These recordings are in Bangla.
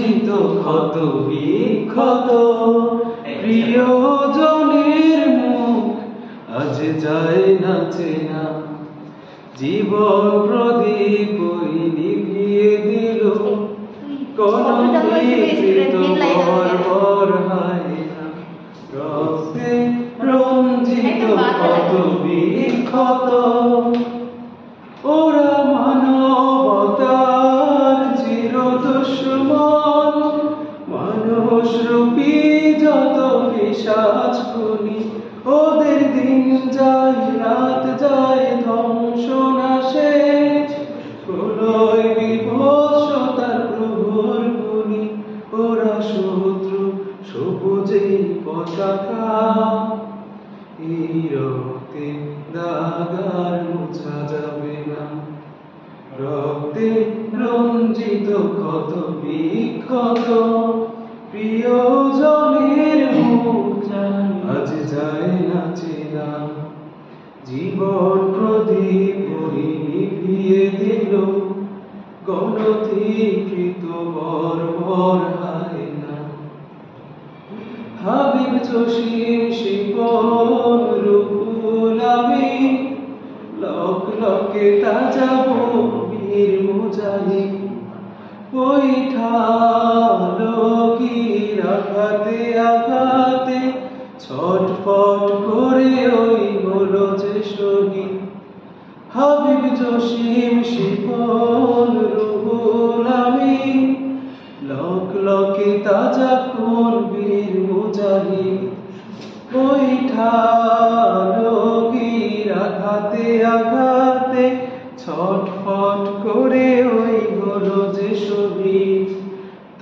রঞ্জিত ক্ষত বিক্ষত প্রিয়জনের মুখ আজ যায় না চেনা। জীবন প্রদীপ নিভিয়ে দিল কলঙ্কিত বর্বর হায়না। রক্তে রঞ্জিত ক্ষত বিক্ষত ওরা মানবতার চির দুশ্মন। মানুষ রূপী যত পিশাচ খুনি ওদের দিন যায় রাত যায় ধ্বংস নাশে। প্রলয় বিভৎসতার প্রহর গুনি ওরা শত্রু সবুজে পতাকা। এই রক্তে দাগার মোছা যাবে না। রক্তে রঞ্জিত ক্ষত বিক্ষত প্রিয়জনের মুখ আজ যায় না চেনা। জীবন প্রদীপ নিভিয়ে দিল গণধিকৃত বর্বর হায়না। হাবিব জসিম শিপন রুহুল আমিন লক লকে তাজা বীর মুজাহিদ। বৈঠালো কি আঘাতে আঘাতে ছটফট করে ওই হলো যে শহীদ। হাবিব জসিম শিপন রুহুল আমিন লক লকে তাজা খুন বীর মুজাহিদ। বৈঠালো কি আঘাতে আঘাতে ছটফট করে ওই হলো যে শহীদ।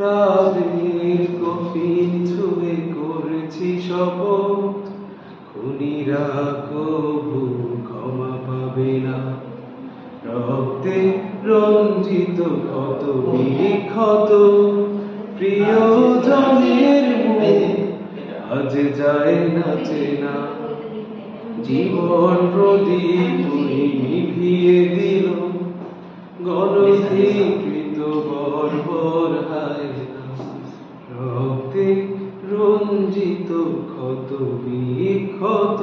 তাদের কফিন ছুঁয়ে করেছি শপথ খুনিরা কবু ক্ষমা পাবে না। রক্তে রঞ্জিত ক্ষত বিক্ষত প্রিয়জনের মুখ আজ যায় না চেনা। জীবন প্রদীপ নিভিয়ে দিল গণধিকৃত বর্বর হায়না। রক্তে রঞ্জিত ক্ষত বিক্ষত